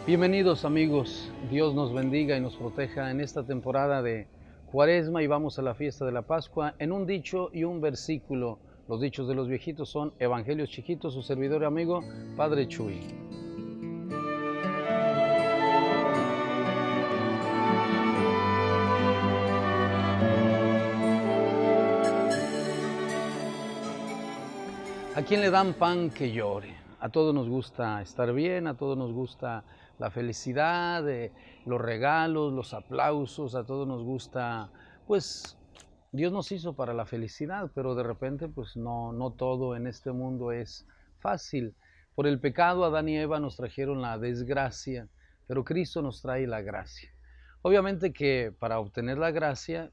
Bienvenidos amigos, Dios nos bendiga y nos proteja en esta temporada de Cuaresma y vamos a la fiesta de la Pascua en un dicho y un versículo. Los dichos de los viejitos son Evangelios Chiquitos, su servidor y amigo, Padre Chuy. ¿A quién le dan pan que llore? A todos nos gusta estar bien, a todos nos gusta la felicidad, los regalos, los aplausos, a todos nos gusta, pues Dios nos hizo para la felicidad, pero de repente pues no todo en este mundo es fácil. Por el pecado Adán y Eva nos trajeron la desgracia, pero Cristo nos trae la gracia. Obviamente que para obtener la gracia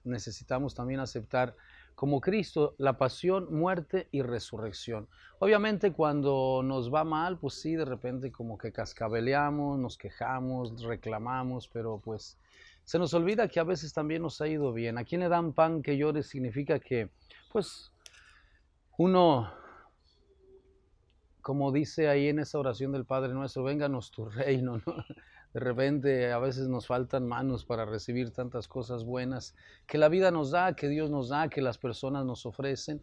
necesitamos también aceptar como Cristo la pasión, muerte y resurrección. Obviamente cuando nos va mal, pues sí, de repente como que cascabeleamos, nos quejamos, reclamamos, pero pues se nos olvida que a veces también nos ha ido bien. ¿A quién le dan pan que llore? Significa que pues uno, como dice ahí en esa oración del Padre Nuestro, vénganos tu reino, ¿no? De repente a veces nos faltan manos para recibir tantas cosas buenas que la vida nos da, que Dios nos da, que las personas nos ofrecen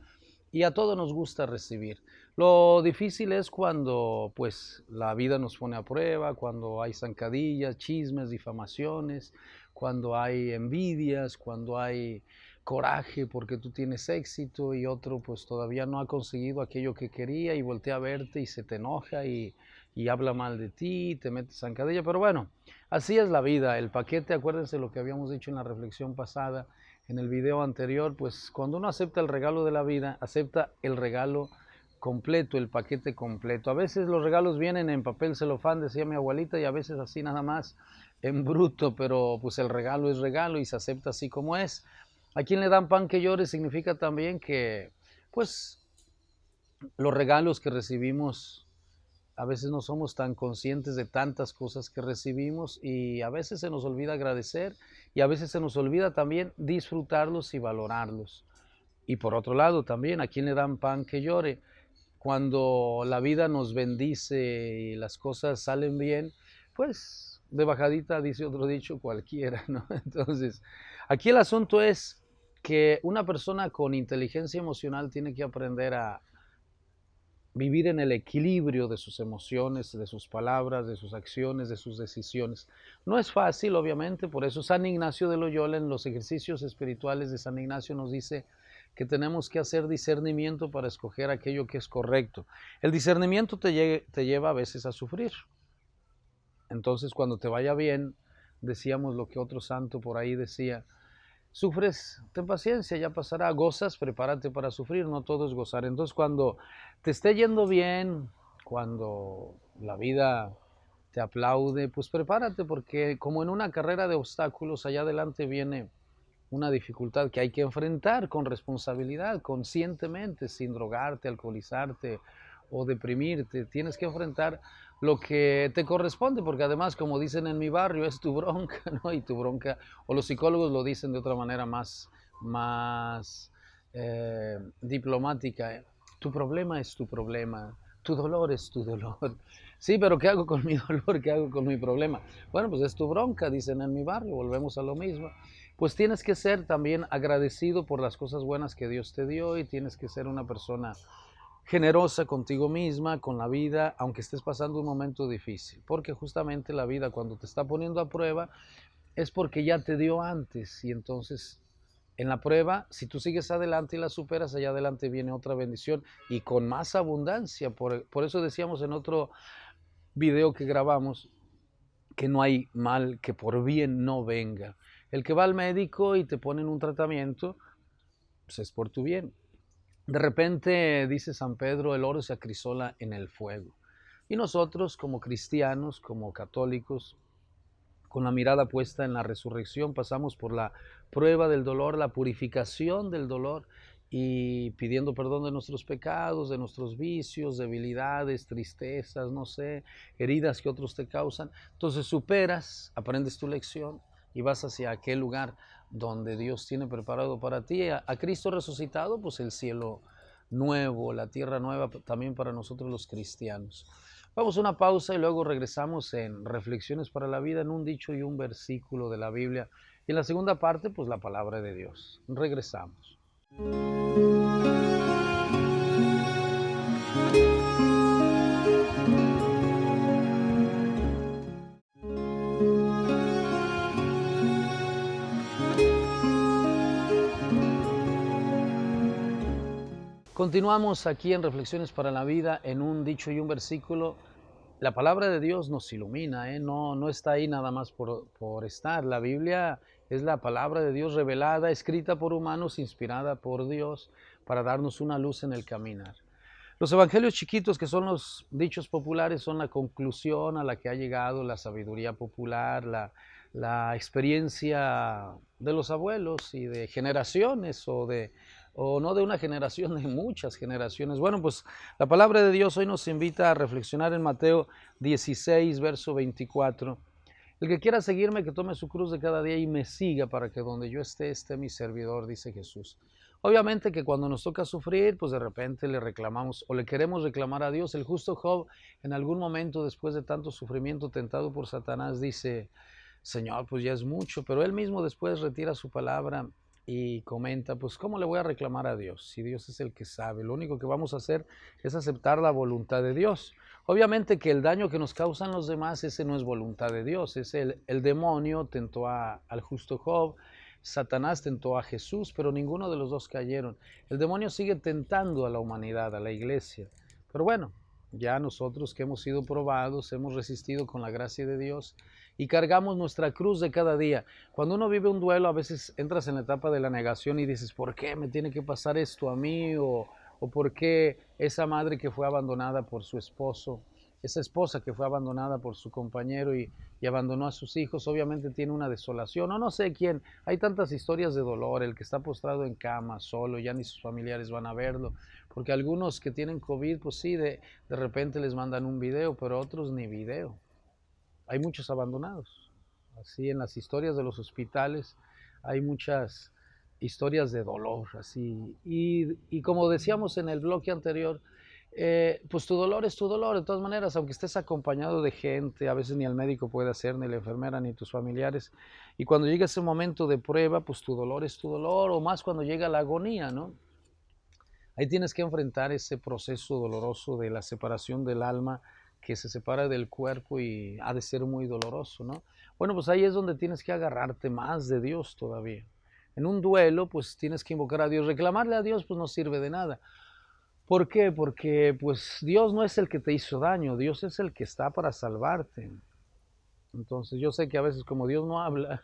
y a todos nos gusta recibir. Lo difícil es cuando pues la vida nos pone a prueba, cuando hay zancadillas, chismes, difamaciones, cuando hay envidias, cuando hay coraje porque tú tienes éxito y otro pues todavía no ha conseguido aquello que quería y voltea a verte y se te enoja y habla mal de ti, te metes zancadilla, pero bueno, así es la vida. El paquete, acuérdense lo que habíamos dicho en la reflexión pasada, en el video anterior, pues cuando uno acepta el regalo de la vida, acepta el regalo completo, el paquete completo. A veces los regalos vienen en papel celofán, decía mi abuelita, y a veces así nada más en bruto, pero pues el regalo es regalo y se acepta así como es. ¿A quién le dan pan que llore? Significa también que pues los regalos que recibimos a veces no somos tan conscientes de tantas cosas que recibimos y a veces se nos olvida agradecer y a veces se nos olvida también disfrutarlos y valorarlos. Y por otro lado también, ¿a quién le dan pan que llore? Cuando la vida nos bendice y las cosas salen bien, pues de bajadita, dice otro dicho, cualquiera, ¿no? Entonces, aquí el asunto es que una persona con inteligencia emocional tiene que aprender a vivir en el equilibrio de sus emociones, de sus palabras, de sus acciones, de sus decisiones. No es fácil, obviamente, por eso San Ignacio de Loyola en los ejercicios espirituales de San Ignacio nos dice que tenemos que hacer discernimiento para escoger aquello que es correcto. El discernimiento te lleva a veces a sufrir. Entonces, cuando te vaya bien, decíamos lo que otro santo por ahí decía, sufres, ten paciencia, ya pasará, gozas, prepárate para sufrir, no todo es gozar. Entonces cuando te esté yendo bien, cuando la vida te aplaude, pues prepárate porque como en una carrera de obstáculos, allá adelante viene una dificultad que hay que enfrentar con responsabilidad, conscientemente, sin drogarte, alcoholizarte o deprimirte. Tienes que enfrentar lo que te corresponde, porque además, como dicen en mi barrio, es tu bronca, ¿no? Y tu bronca, o los psicólogos lo dicen de otra manera más diplomática. Tu problema es tu problema, tu dolor es tu dolor. Sí, pero ¿qué hago con mi dolor? ¿Qué hago con mi problema? Bueno, pues es tu bronca, dicen en mi barrio, volvemos a lo mismo. Pues tienes que ser también agradecido por las cosas buenas que Dios te dio y tienes que ser una persona generosa contigo misma, con la vida, aunque estés pasando un momento difícil, porque justamente la vida cuando te está poniendo a prueba es porque ya te dio antes y entonces en la prueba, si tú sigues adelante y la superas, allá adelante viene otra bendición y con más abundancia. Por eso decíamos en otro video que grabamos que no hay mal que por bien no venga. El que va al médico y te ponen un tratamiento, pues es por tu bien. De repente, dice San Pedro, el oro se acrisola en el fuego. Y nosotros como cristianos, como católicos, con la mirada puesta en la resurrección, pasamos por la prueba del dolor, la purificación del dolor y pidiendo perdón de nuestros pecados, de nuestros vicios, debilidades, tristezas, no sé, heridas que otros te causan. Entonces superas, aprendes tu lección y vas hacia aquel lugar donde Dios tiene preparado para ti. A Cristo resucitado, pues el cielo nuevo, la tierra nueva también para nosotros los cristianos. Vamos a una pausa y luego regresamos en Reflexiones para la Vida, en un dicho y un versículo de la Biblia. Y en la segunda parte, pues la palabra de Dios. Regresamos. Continuamos aquí en Reflexiones para la Vida, en un dicho y un versículo. La palabra de Dios nos ilumina, no está ahí nada más por estar. La Biblia es la palabra de Dios revelada, escrita por humanos, inspirada por Dios, para darnos una luz en el caminar. Los evangelios chiquitos, que son los dichos populares, son la conclusión a la que ha llegado la sabiduría popular, la experiencia de los abuelos y de generaciones o no de una generación, de muchas generaciones. Bueno, pues la palabra de Dios hoy nos invita a reflexionar en Mateo 16, verso 24. El que quiera seguirme, que tome su cruz de cada día y me siga, para que donde yo esté mi servidor, dice Jesús. Obviamente que cuando nos toca sufrir, pues de repente le reclamamos o le queremos reclamar a Dios. El justo Job, en algún momento después de tanto sufrimiento, tentado por Satanás, dice: Señor, pues ya es mucho, pero él mismo después retira su palabra y comenta: pues ¿cómo le voy a reclamar a Dios? Si Dios es el que sabe, lo único que vamos a hacer es aceptar la voluntad de Dios. Obviamente que el daño que nos causan los demás, ese no es voluntad de Dios, es el demonio tentó al justo Job, Satanás tentó a Jesús, pero ninguno de los dos cayeron. El demonio sigue tentando a la humanidad, a la iglesia, pero bueno, ya nosotros que hemos sido probados, hemos resistido con la gracia de Dios y cargamos nuestra cruz de cada día. Cuando uno vive un duelo, a veces entras en la etapa de la negación y dices: ¿por qué me tiene que pasar esto a mí? O por qué esa madre que fue abandonada por su esposo, esa esposa que fue abandonada por su compañero y abandonó a sus hijos, obviamente tiene una desolación, o no sé quién. Hay tantas historias de dolor, el que está postrado en cama, solo, ya ni sus familiares van a verlo, porque algunos que tienen COVID, pues sí, de repente les mandan un video, pero otros ni video. Hay muchos abandonados. Así en las historias de los hospitales hay muchas historias de dolor, así. Y como decíamos en el bloque anterior, pues tu dolor es tu dolor, de todas maneras, aunque estés acompañado de gente, a veces ni el médico puede hacer, ni la enfermera, ni tus familiares. Y cuando llega ese momento de prueba, pues tu dolor es tu dolor, o más cuando llega la agonía, ¿no? Ahí tienes que enfrentar ese proceso doloroso de la separación del alma, que se separa del cuerpo y ha de ser muy doloroso, ¿no? Bueno, pues ahí es donde tienes que agarrarte más de Dios todavía. En un duelo, pues tienes que invocar a Dios. Reclamarle a Dios, pues no sirve de nada. ¿Por qué? Porque pues Dios no es el que te hizo daño, Dios es el que está para salvarte. Entonces yo sé que a veces como Dios no habla,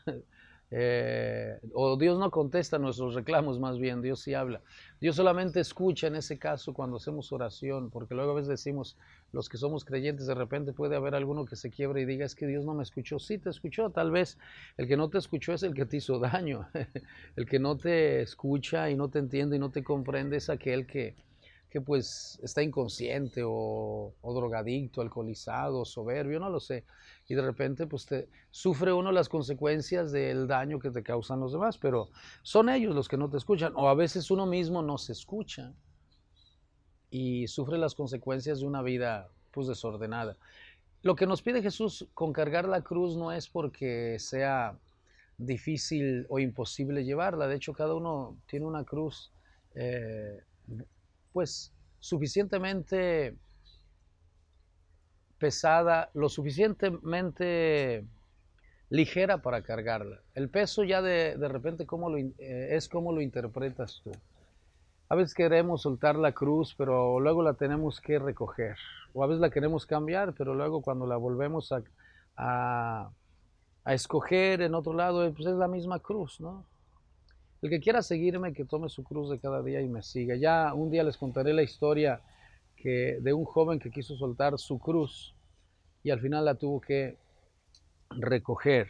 o Dios no contesta nuestros reclamos, más bien Dios sí habla. Dios solamente escucha en ese caso cuando hacemos oración, porque luego a veces decimos, los que somos creyentes, de repente puede haber alguno que se quiebre y diga: es que Dios no me escuchó. Sí te escuchó, tal vez el que no te escuchó es el que te hizo daño. El que no te escucha y no te entiende y no te comprende es aquel que pues está inconsciente o drogadicto, alcoholizado, soberbio, no lo sé. Y de repente pues sufre uno las consecuencias del daño que te causan los demás, pero son ellos los que no te escuchan, o a veces uno mismo no se escucha y sufre las consecuencias de una vida pues desordenada. Lo que nos pide Jesús con cargar la cruz no es porque sea difícil o imposible llevarla. De hecho, cada uno tiene una cruz pues suficientemente pesada, lo suficientemente ligera para cargarla. El peso ya de repente es como lo interpretas tú. A veces queremos soltar la cruz, pero luego la tenemos que recoger. O a veces la queremos cambiar, pero luego cuando la volvemos a escoger en otro lado, pues es la misma cruz, ¿no? El que quiera seguirme, que tome su cruz de cada día y me siga. Ya un día les contaré la historia de un joven que quiso soltar su cruz y al final la tuvo que recoger.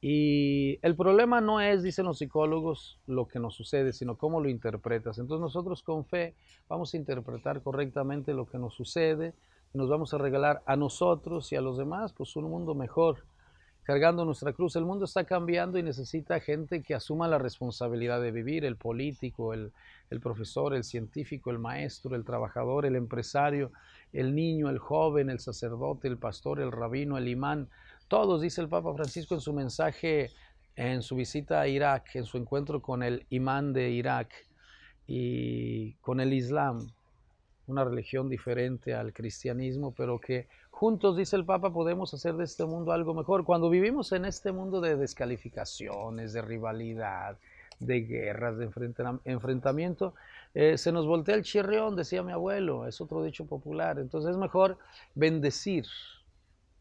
Y el problema no es, dicen los psicólogos, lo que nos sucede, sino cómo lo interpretas. Entonces nosotros con fe vamos a interpretar correctamente lo que nos sucede y nos vamos a regalar a nosotros y a los demás pues un mundo mejor, cargando nuestra cruz. El mundo está cambiando y necesita gente que asuma la responsabilidad de vivir, el político, el profesor, el científico, el maestro, el trabajador, el empresario, el niño, el joven, el sacerdote, el pastor, el rabino, el imán. Todos, dice el Papa Francisco en su mensaje, en su visita a Irak, en su encuentro con el imán de Irak y con el Islam, una religión diferente al cristianismo, pero que juntos, dice el Papa, podemos hacer de este mundo algo mejor. Cuando vivimos en este mundo de descalificaciones, de rivalidad, de guerras, de enfrentamiento, se nos voltea el chirrión, decía mi abuelo, es otro dicho popular. Entonces es mejor bendecir,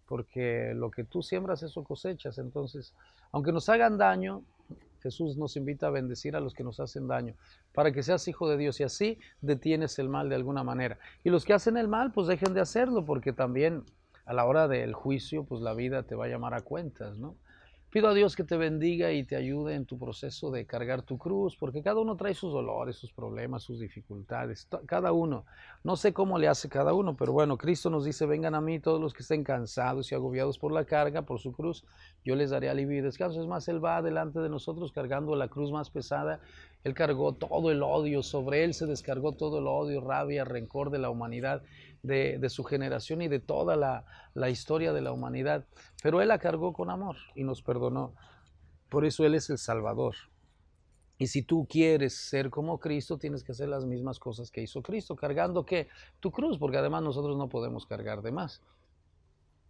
porque lo que tú siembras, eso cosechas. Entonces, aunque nos hagan daño, Jesús nos invita a bendecir a los que nos hacen daño, para que seas hijo de Dios y así detienes el mal de alguna manera. Y los que hacen el mal, pues dejen de hacerlo, porque también a la hora del juicio, pues la vida te va a llamar a cuentas, ¿no? Pido a Dios que te bendiga y te ayude en tu proceso de cargar tu cruz, porque cada uno trae sus dolores, sus problemas, sus dificultades, cada uno. No sé cómo le hace cada uno, pero bueno, Cristo nos dice, vengan a mí todos los que estén cansados y agobiados por la carga, por su cruz, yo les daré alivio y descanso. Es más, Él va delante de nosotros cargando la cruz más pesada. Él cargó todo el odio, sobre Él se descargó todo el odio, rabia, rencor de la humanidad, de su generación y de toda la historia de la humanidad, pero Él la cargó con amor y nos perdonó. Por eso Él es el Salvador. Y si tú quieres ser como Cristo, tienes que hacer las mismas cosas que hizo Cristo, cargando ¿qué? Tu cruz, porque además nosotros no podemos cargar de más.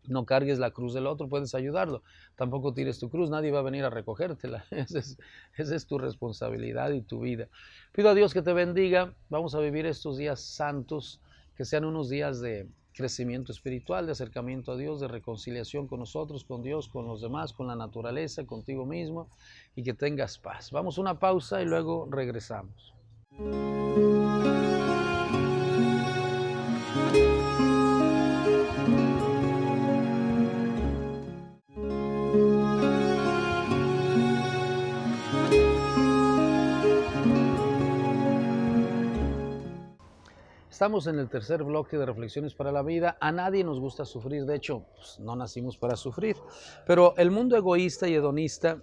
No cargues la cruz del otro, puedes ayudarlo. Tampoco tires tu cruz, nadie va a venir a recogértela. Esa es tu responsabilidad y tu vida. Pido a Dios que te bendiga. Vamos a vivir estos días santos, que sean unos días de crecimiento espiritual, de acercamiento a Dios, de reconciliación con nosotros, con Dios, con los demás, con la naturaleza, contigo mismo, y que tengas paz. Vamos a una pausa y luego regresamos. Estamos en el tercer bloque de Reflexiones para la Vida. A nadie nos gusta sufrir, de hecho, pues, no nacimos para sufrir. Pero el mundo egoísta y hedonista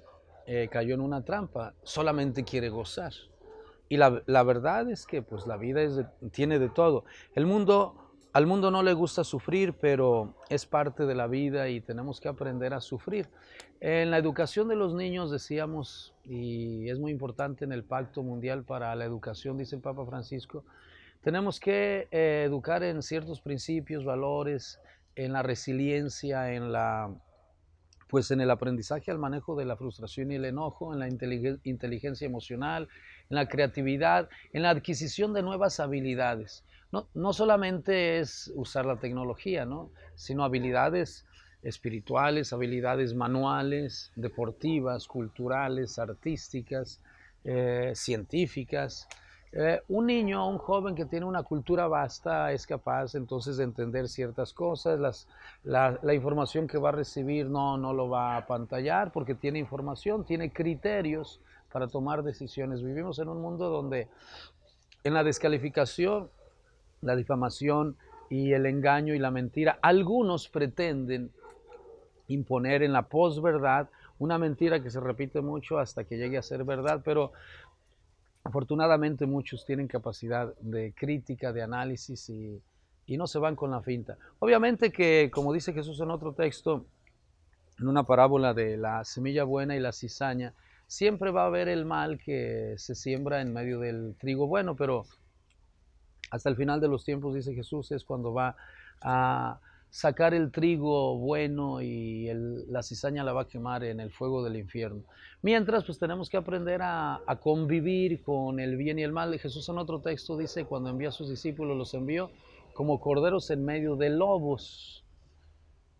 cayó en una trampa, solamente quiere gozar. Y la verdad es que pues, la vida tiene de todo. Al mundo no le gusta sufrir, pero es parte de la vida y tenemos que aprender a sufrir. En la educación de los niños decíamos, y es muy importante en el Pacto Mundial para la Educación, dice el Papa Francisco, tenemos que educar en ciertos principios, valores, en la resiliencia, pues en el aprendizaje al manejo de la frustración y el enojo, en la inteligencia emocional, en la creatividad, en la adquisición de nuevas habilidades. No solamente es usar la tecnología, ¿no? Sino habilidades espirituales, habilidades manuales, deportivas, culturales, artísticas, científicas. Un niño, un joven que tiene una cultura vasta es capaz entonces de entender ciertas cosas, la información que va a recibir no lo va a apantallar porque tiene información, tiene criterios para tomar decisiones. Vivimos en un mundo donde en la descalificación, la difamación y el engaño y la mentira, algunos pretenden imponer en la posverdad una mentira que se repite mucho hasta que llegue a ser verdad, pero afortunadamente muchos tienen capacidad de crítica, de análisis y no se van con la finta. Obviamente que, como dice Jesús en otro texto, en una parábola de la semilla buena y la cizaña, siempre va a haber el mal que se siembra en medio del trigo bueno, pero hasta el final de los tiempos, dice Jesús, es cuando va a sacar el trigo bueno y la cizaña la va a quemar en el fuego del infierno. Mientras, pues tenemos que aprender a convivir con el bien y el mal. Jesús en otro texto dice, cuando envía a sus discípulos, los envió como corderos en medio de lobos.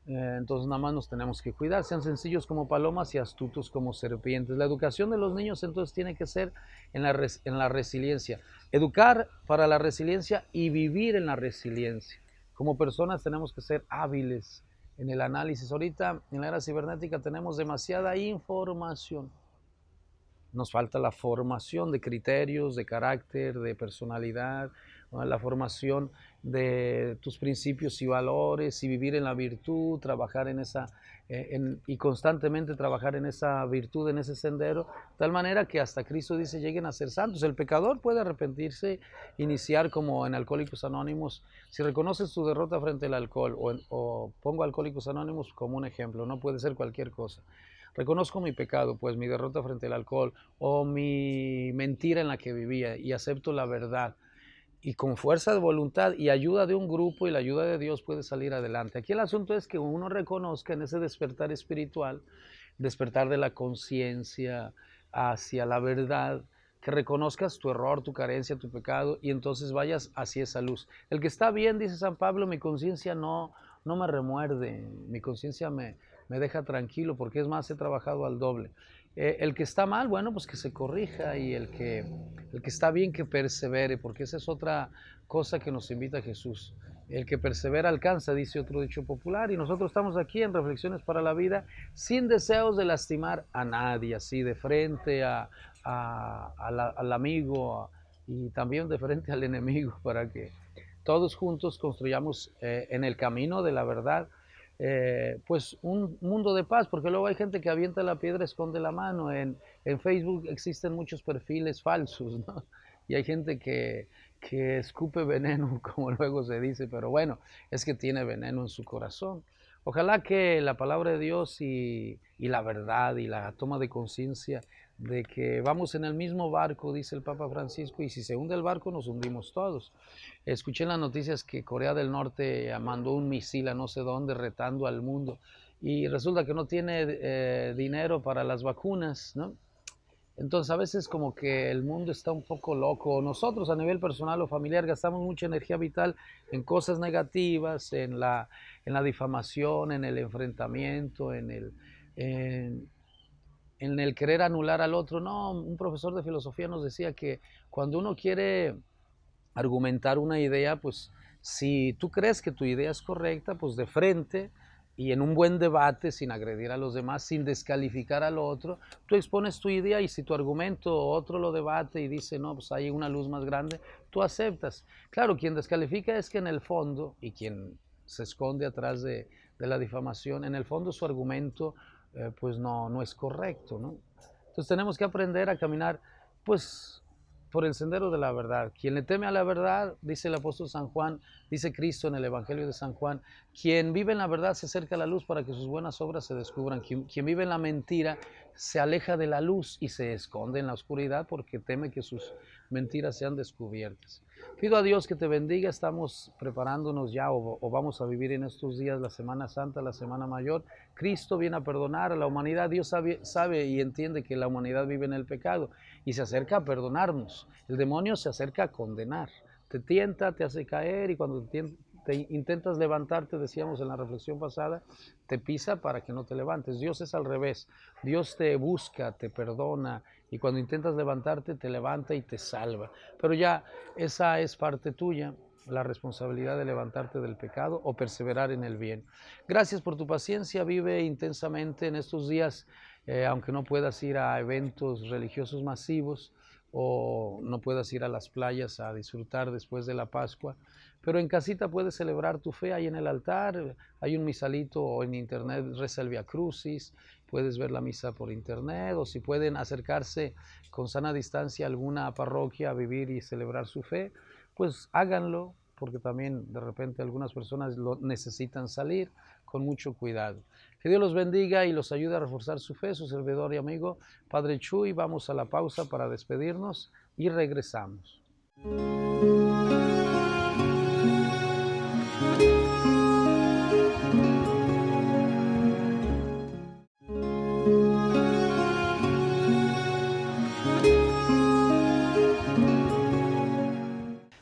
Entonces nada más nos tenemos que cuidar, sean sencillos como palomas y astutos como serpientes. La educación de los niños entonces tiene que ser en la resiliencia. Educar para la resiliencia y vivir en la resiliencia. Como personas tenemos que ser hábiles en el análisis. Ahorita en la era cibernética tenemos demasiada información. Nos falta la formación de criterios, de carácter, de personalidad, ¿no? La formación de tus principios y valores y vivir en la virtud, trabajar en esa, y constantemente trabajar en esa virtud, en ese sendero, de tal manera que hasta Cristo dice lleguen a ser santos. El pecador puede arrepentirse, iniciar como en Alcohólicos Anónimos. Si reconoces tu derrota frente al alcohol, o pongo Alcohólicos Anónimos como un ejemplo, no puede ser cualquier cosa. Reconozco mi pecado, pues mi derrota frente al alcohol o mi mentira en la que vivía y acepto la verdad. Y con fuerza de voluntad y ayuda de un grupo y la ayuda de Dios puede salir adelante. Aquí el asunto es que uno reconozca en ese despertar espiritual, despertar de la conciencia hacia la verdad, que reconozcas tu error, tu carencia, tu pecado y entonces vayas hacia esa luz. El que está bien, dice San Pablo, mi conciencia no me remuerde, mi conciencia me deja tranquilo porque es más, he trabajado al doble. El que está mal, bueno, pues que se corrija y el que está bien que persevere, porque esa es otra cosa que nos invita Jesús. El que persevera alcanza, dice otro dicho popular, y nosotros estamos aquí en Reflexiones para la Vida sin deseos de lastimar a nadie, así de frente al amigo y también de frente al enemigo, para que todos juntos construyamos en el camino de la verdad pues un mundo de paz, porque luego hay gente que avienta la piedra, esconde la mano. En Facebook existen muchos perfiles falsos, ¿no? Y hay gente que escupe veneno, como luego se dice, pero bueno, es que tiene veneno en su corazón. Ojalá que la palabra de Dios y la verdad y la toma de conciencia de que vamos en el mismo barco, dice el Papa Francisco, y si se hunde el barco nos hundimos todos. Escuché en las noticias que Corea del Norte mandó un misil a no sé dónde retando al mundo y resulta que no tiene dinero para las vacunas, ¿no? Entonces a veces como que el mundo está un poco loco. Nosotros a nivel personal o familiar gastamos mucha energía vital en cosas negativas, en la difamación, en el enfrentamiento, en, en el querer anular al otro. No, un profesor de filosofía nos decía que cuando uno quiere argumentar una idea, pues si tú crees que tu idea es correcta, pues de frente y en un buen debate, sin agredir a los demás, sin descalificar al otro, tú expones tu idea y si tu argumento otro lo debate y dice, no, pues hay una luz más grande, tú aceptas. Claro, quien descalifica es que en el fondo, y quien se esconde atrás de la difamación, en el fondo su argumento pues no es correcto, ¿no? Entonces tenemos que aprender a caminar, pues por el sendero de la verdad. Quien le teme a la verdad, dice el apóstol San Juan, dice Cristo en el Evangelio de San Juan, quien vive en la verdad se acerca a la luz para que sus buenas obras se descubran. Quien vive en la mentira se aleja de la luz y se esconde en la oscuridad porque teme que sus mentiras sean descubiertas. Pido a Dios que te bendiga, estamos preparándonos ya o vamos a vivir en estos días la Semana Santa, la Semana Mayor. Cristo viene a perdonar a la humanidad, Dios sabe y entiende que la humanidad vive en el pecado y se acerca a perdonarnos. El demonio se acerca a condenar, te tienta, te hace caer y cuando te intentas levantarte, decíamos en la reflexión pasada, te pisa para que no te levantes. Dios es al revés, Dios te busca, te perdona y cuando intentas levantarte te levanta y te salva. Pero ya esa es parte tuya, la responsabilidad de levantarte del pecado o perseverar en el bien. Gracias por tu paciencia, vive intensamente en estos días, aunque no puedas ir a eventos religiosos masivos o no puedas ir a las playas a disfrutar después de la Pascua, pero en casita puedes celebrar tu fe ahí en el altar, hay un misalito o en internet reza el Via Crucis, puedes ver la misa por internet o si pueden acercarse con sana distancia a alguna parroquia a vivir y celebrar su fe, pues háganlo, porque también de repente algunas personas lo necesitan salir con mucho cuidado. Que Dios los bendiga y los ayude a reforzar su fe, su servidor y amigo Padre Chuy. Vamos a la pausa para despedirnos y regresamos.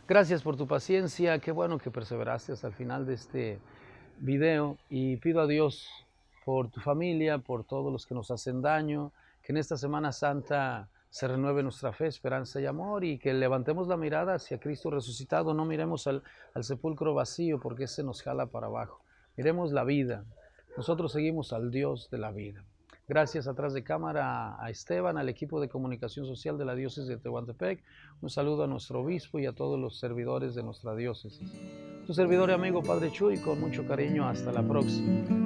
Gracias por tu paciencia, qué bueno que perseveraste hasta el final de este video y pido a Dios por tu familia, por todos los que nos hacen daño, que en esta Semana Santa se renueve nuestra fe, esperanza y amor y que levantemos la mirada hacia Cristo resucitado, no miremos al sepulcro vacío porque ese nos jala para abajo, miremos la vida, nosotros seguimos al Dios de la vida. Gracias atrás de cámara a Esteban, al equipo de comunicación social de la diócesis de Tehuantepec. Un saludo a nuestro obispo y a todos los servidores de nuestra diócesis. Tu servidor y amigo Padre Chuy, con mucho cariño, hasta la próxima.